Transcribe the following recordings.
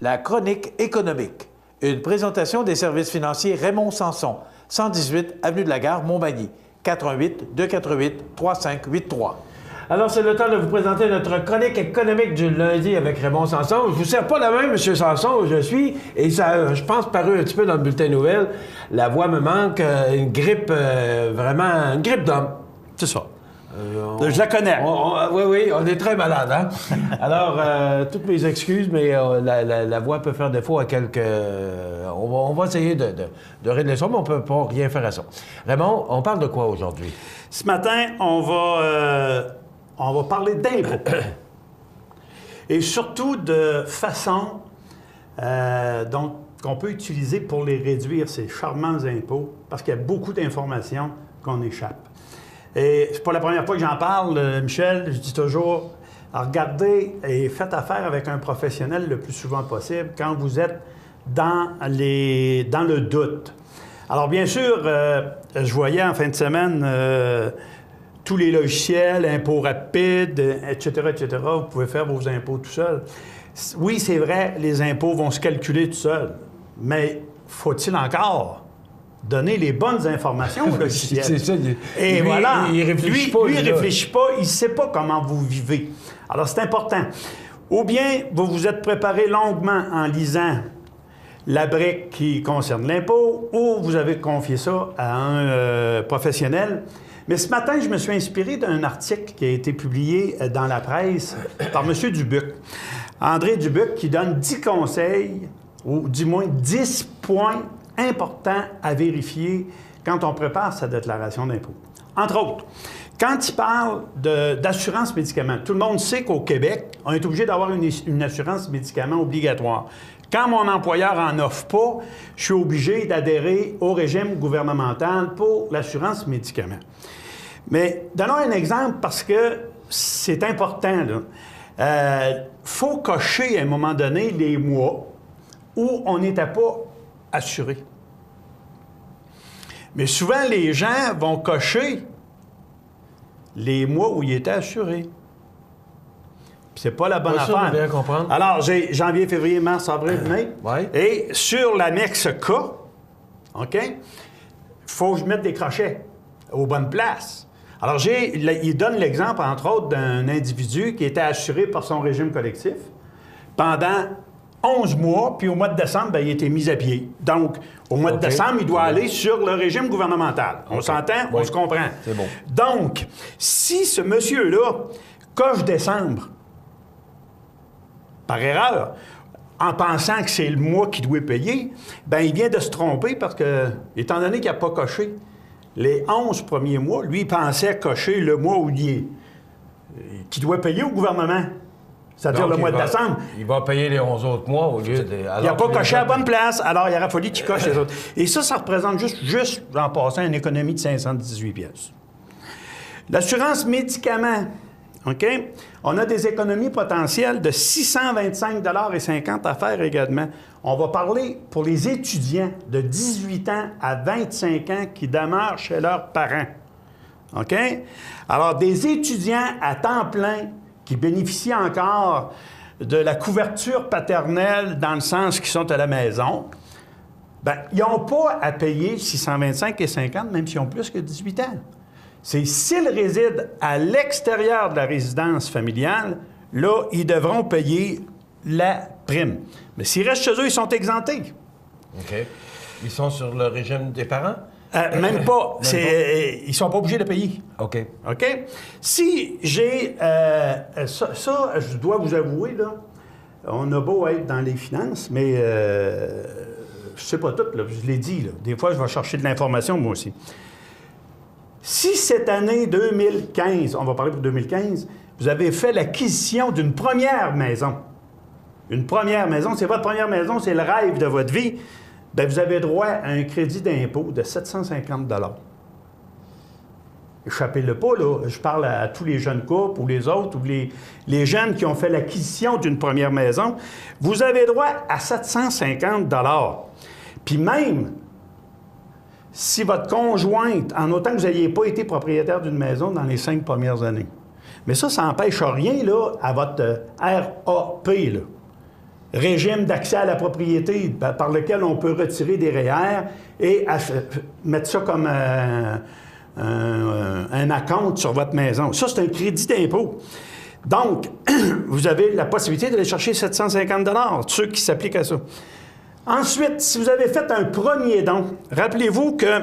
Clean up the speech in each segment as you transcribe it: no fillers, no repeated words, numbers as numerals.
La chronique économique. Une présentation des services financiers Raymond Sanson, 118 Avenue de la Gare, Montmagny, 418-248-3583. Alors, c'est le temps de vous présenter notre chronique économique du lundi avec Raymond Sanson. Je vous sers pas la main, M. Sanson, où je suis, et ça, je pense, paru un petit peu dans le bulletin nouvelle. La voix me manque, une grippe, vraiment, une grippe d'homme. C'est ça. Je la connais. Oui, on est très malade, hein? Alors, toutes mes excuses, mais la voix peut faire défaut à quelques... on va essayer de régler ça, mais on peut pas rien faire à ça. Raymond, on parle de quoi aujourd'hui? Ce matin, on va parler d'impôts. Et surtout de façons qu'on peut utiliser pour les réduire, ces charmants impôts, parce qu'il y a beaucoup d'informations qu'on échappe. Et c'est pas la première fois que j'en parle, Michel. Je dis toujours, regardez et faites affaire avec un professionnel le plus souvent possible quand vous êtes dans le doute. Alors, bien sûr, je voyais en fin de semaine tous les logiciels, impôts rapides, etc., etc. Vous pouvez faire vos impôts tout seul. Oui, c'est vrai, les impôts vont se calculer tout seuls, mais faut-il encore donner les bonnes informations au logiciel? C'est ça. Et voilà. Il réfléchit pas. Lui, il réfléchit pas. Il ne sait pas comment vous vivez. Alors, c'est important. Ou bien, vous vous êtes préparé longuement en lisant la brique qui concerne l'impôt, ou vous avez confié ça à un professionnel. Mais ce matin, je me suis inspiré d'un article qui a été publié dans la presse par M. Dubuc. André Dubuc, qui donne 10 conseils, ou du moins 10 points important à vérifier quand on prépare sa déclaration d'impôt. Entre autres, quand il parle d'assurance médicaments, tout le monde sait qu'au Québec, on est obligé d'avoir une assurance médicaments obligatoire. Quand mon employeur n'en offre pas, je suis obligé d'adhérer au régime gouvernemental pour l'assurance médicaments. Mais donnons un exemple parce que c'est important. Il faut cocher à un moment donné les mois où on n'était pas assuré. Mais souvent, les gens vont cocher les mois où ils étaient assurés. Puis c'est pas la bonne affaire. Bien comprendre. Alors, j'ai janvier, février, mars, avril, mai. Ouais. Et sur l'annexe K, OK, il faut que je mette des crochets aux bonnes places. Alors, il donne l'exemple, entre autres, d'un individu qui était assuré par son régime collectif pendant 11 mois, puis au mois de décembre, bien, il était mis à pied. Donc, au mois de décembre, il doit aller sur le régime gouvernemental. On s'entend? Oui. On se comprend. C'est bon. Donc, si ce monsieur-là coche décembre, par erreur, en pensant que c'est le mois qu'il doit payer, bien, il vient de se tromper parce que, étant donné qu'il n'a pas coché les 11 premiers mois, lui, il pensait cocher le mois où qu'il doit payer au gouvernement. C'est-à-dire le mois de décembre. Il va payer les 11 autres mois au lieu de... Il n'a pas coché à la bonne place, alors il aurait fallu qu'il coche les autres. Et ça représente juste en passant une économie de 518 pièces. L'assurance médicaments, OK? On a des économies potentielles de 625,50 $ à faire également. On va parler pour les étudiants de 18 ans à 25 ans qui demeurent chez leurs parents. OK? Alors, des étudiants à temps plein qui bénéficient encore de la couverture paternelle dans le sens qu'ils sont à la maison, bien, ils n'ont pas à payer 625,50 même s'ils ont plus que 18 ans. C'est s'ils résident à l'extérieur de la résidence familiale, là, ils devront payer la prime. Mais s'ils restent chez eux, ils sont exemptés. OK. Ils sont sur le régime des parents? Même pas. Ils ne sont pas obligés de payer. OK. OK? Si j'ai... ça, je dois vous avouer, là, on a beau être dans les finances, mais je sais pas tout, là, je l'ai dit. Là. Des fois, je vais chercher de l'information, moi aussi. Si cette année 2015, on va parler pour 2015, vous avez fait l'acquisition d'une première maison, une première maison, c'est votre première maison, c'est le rêve de votre vie, bien, vous avez droit à un crédit d'impôt de 750 $. Échappez-le pas, là. Je parle à tous les jeunes couples ou les autres, ou les jeunes qui ont fait l'acquisition d'une première maison. Vous avez droit à 750 $. Puis même, si votre conjointe, en autant que vous n'ayez pas été propriétaire d'une maison dans les 5 premières années. Mais ça n'empêche rien, là, à votre RAP, là. régime d'accès à la propriété par lequel on peut retirer des REER et mettre ça comme un acompte sur votre maison. Ça, c'est un crédit d'impôt. Donc, vous avez la possibilité d'aller chercher 750 $, ceux qui s'appliquent à ça. Ensuite, si vous avez fait un premier don, rappelez-vous que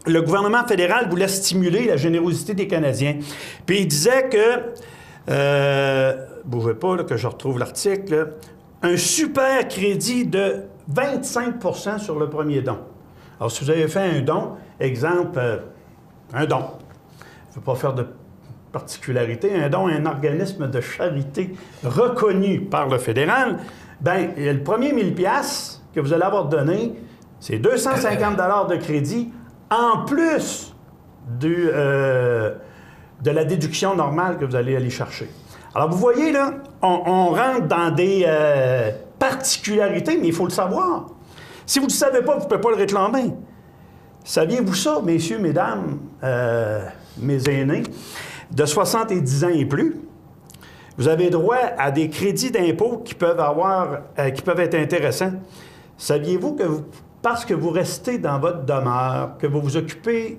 le gouvernement fédéral voulait stimuler la générosité des Canadiens. Puis il disait que, bougez pas là, que je retrouve l'article, un super crédit de 25 % sur le premier don. Alors, si vous avez fait un don, exemple, un don, je ne veux pas faire de particularité, un don à un organisme de charité reconnu par le fédéral, bien, le premier 1000 $ que vous allez avoir donné, c'est 250 $ de crédit en plus de la déduction normale que vous allez aller chercher. Alors, vous voyez, là, on rentre dans des particularités, mais il faut le savoir. Si vous ne le savez pas, vous ne pouvez pas le réclamer. Saviez-vous ça, messieurs, mesdames, mes aînés, de 70 ans et plus? Vous avez droit à des crédits d'impôt qui peuvent être intéressants. Saviez-vous que parce que vous restez dans votre demeure, que vous vous occupez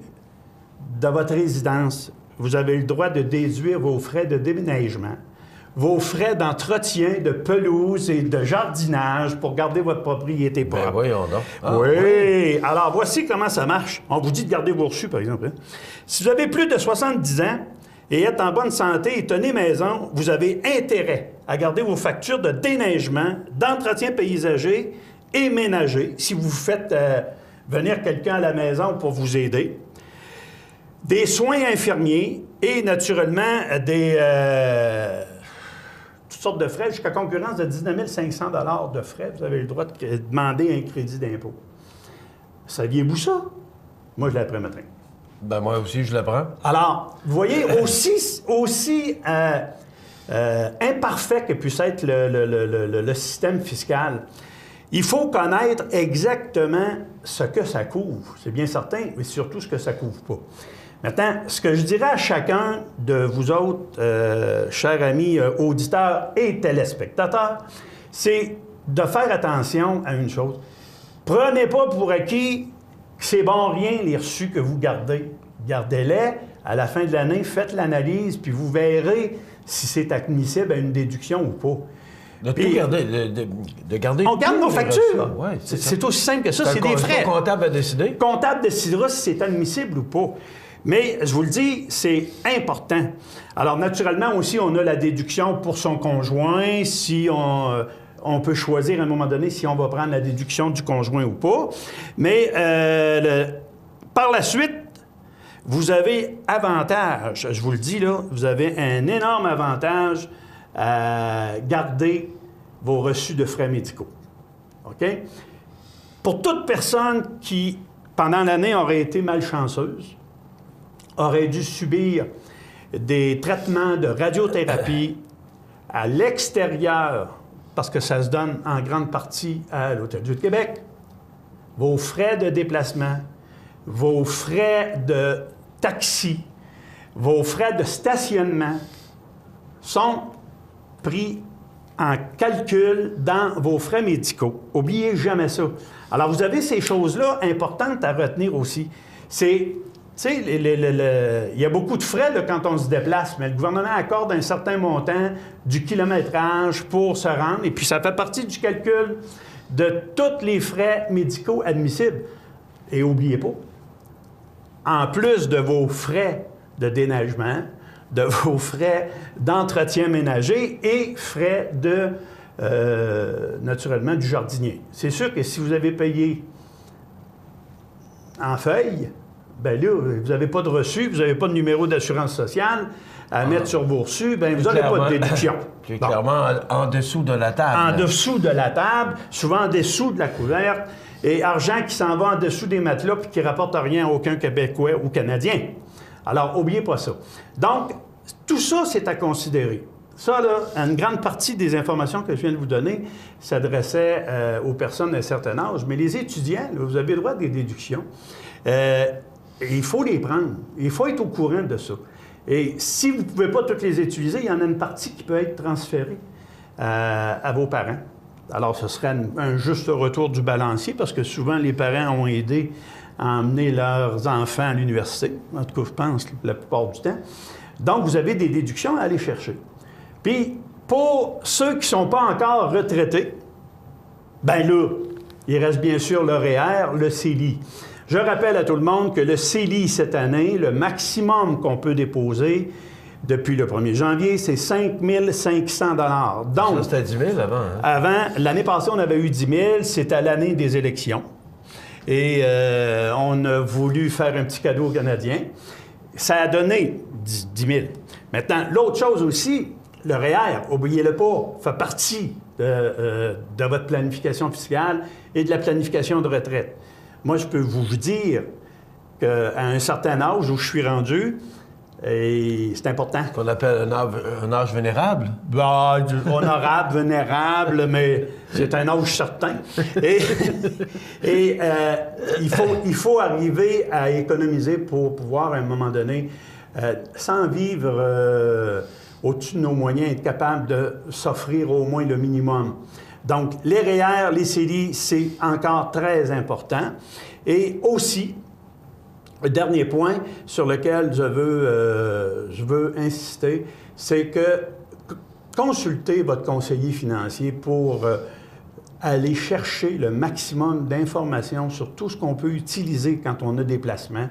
de votre résidence, vous avez le droit de déduire vos frais de déménagement, vos frais d'entretien de pelouse et de jardinage pour garder votre propriété propre. Ben voyons donc. Ah, oui. oui. Alors, voici comment ça marche. On vous dit de garder vos reçus, par exemple. Si vous avez plus de 70 ans et êtes en bonne santé et tenez maison, vous avez intérêt à garder vos factures de déneigement, d'entretien paysager et ménager, si vous faites venir quelqu'un à la maison pour vous aider, des soins infirmiers et, naturellement, toutes sortes de frais, jusqu'à concurrence de 19 500 $ de frais. Vous avez le droit de demander un crédit d'impôt. Saviez-vous ça? Moi, je l'apprends matin. Ben moi aussi, je l'apprends. Alors, vous voyez, aussi imparfait que puisse être le système fiscal, il faut connaître exactement ce que ça couvre. C'est bien certain, mais surtout ce que ça ne couvre pas. Maintenant, ce que je dirais à chacun de vous autres, chers amis auditeurs et téléspectateurs, c'est de faire attention à une chose. Prenez pas pour acquis que c'est bon rien les reçus que vous gardez. Gardez-les. À la fin de l'année, faites l'analyse, puis vous verrez si c'est admissible à une déduction ou pas. De tout garder, de garder. On garde nos factures. Ouais, c'est aussi simple que ça. C'est des des frais. Le comptable a décidé. Le comptable décidera si c'est admissible ou pas. Mais, je vous le dis, c'est important. Alors, naturellement, aussi, on a la déduction pour son conjoint, si on peut choisir à un moment donné si on va prendre la déduction du conjoint ou pas. Mais, par la suite, vous avez avantage, je vous le dis là, vous avez un énorme avantage à garder vos reçus de frais médicaux. OK? Pour toute personne qui, pendant l'année, aurait été malchanceuse, aurait dû subir des traitements de radiothérapie à l'extérieur, parce que ça se donne en grande partie à l'Hôtel-Dieu de Québec, vos frais de déplacement, vos frais de taxi, vos frais de stationnement sont pris en calcul dans vos frais médicaux. Oubliez jamais ça. Alors, vous avez ces choses-là importantes à retenir aussi. C'est, tu sais, il y a beaucoup de frais là, quand on se déplace, mais le gouvernement accorde un certain montant du kilométrage pour se rendre, et puis ça fait partie du calcul de tous les frais médicaux admissibles. Et n'oubliez pas, en plus de vos frais de déneigement, de vos frais d'entretien ménager et frais de, naturellement, du jardinier. C'est sûr que si vous avez payé en feuille, bien là, vous n'avez pas de reçu, vous n'avez pas de numéro d'assurance sociale à mettre sur vos reçus, bien vous n'aurez pas de déduction. C'est clairement en dessous de la table. En dessous de la table, souvent en dessous de la couverte, et argent qui s'en va en dessous des matelas puis qui ne rapporte rien à aucun Québécois ou Canadien. Alors, n'oubliez pas ça. Donc, tout ça, c'est à considérer. Ça, là, une grande partie des informations que je viens de vous donner s'adressait aux personnes d'un certain âge, mais les étudiants, là, vous avez le droit à des déductions. Il faut les prendre. Il faut être au courant de ça. Et si vous ne pouvez pas toutes les utiliser, il y en a une partie qui peut être transférée à vos parents. Alors, ce serait un juste retour du balancier parce que souvent, les parents ont aidé à emmener leurs enfants à l'université. En tout cas, je pense la plupart du temps. Donc, vous avez des déductions à aller chercher. Puis, pour ceux qui ne sont pas encore retraités, bien là, il reste bien sûr le REER, le CELI. Je rappelle à tout le monde que le CELI, cette année, le maximum qu'on peut déposer depuis le 1er janvier, c'est 5 500 $. Donc, ça, c'était 10 000 avant. Hein? Avant, l'année passée, on avait eu 10 000. C'était l'année des élections. Et on a voulu faire un petit cadeau aux Canadiens. Ça a donné 10 000. Maintenant, l'autre chose aussi, le REER, oubliez-le pas, fait partie de votre planification fiscale et de la planification de retraite. Moi, je peux vous dire qu'à un certain âge où je suis rendu, et c'est important. Qu'on appelle un âge vénérable. Ben, honorable, vénérable, mais c'est un âge certain. Et il faut arriver à économiser pour pouvoir, à un moment donné, sans vivre au-dessus de nos moyens, être capable de s'offrir au moins le minimum. Donc, les REER, les CELI, c'est encore très important. Et aussi, le dernier point sur lequel je veux insister, c'est que consultez votre conseiller financier pour aller chercher le maximum d'informations sur tout ce qu'on peut utiliser quand on a des placements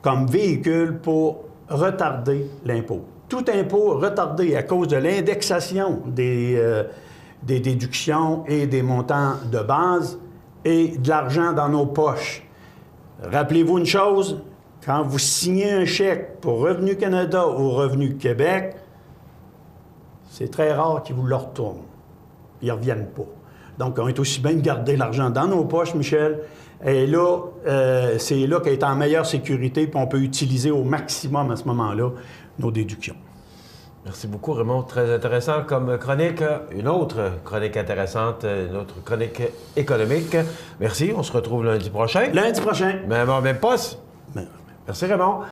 comme véhicule pour retarder l'impôt. Tout impôt retardé à cause de l'indexation des déductions et des montants de base et de l'argent dans nos poches. Rappelez-vous une chose, quand vous signez un chèque pour Revenu Canada ou Revenu Québec, c'est très rare qu'ils vous le retournent. Ils ne reviennent pas. Donc, on est aussi bien de garder l'argent dans nos poches, Michel. Et là, c'est là qu'on est en meilleure sécurité, puis on peut utiliser au maximum à ce moment-là nos déductions. Merci beaucoup, Raymond. Très intéressant comme chronique. Une autre chronique intéressante, une autre chronique économique. Merci. On se retrouve lundi prochain. Lundi prochain. Même poste. Merci, Raymond.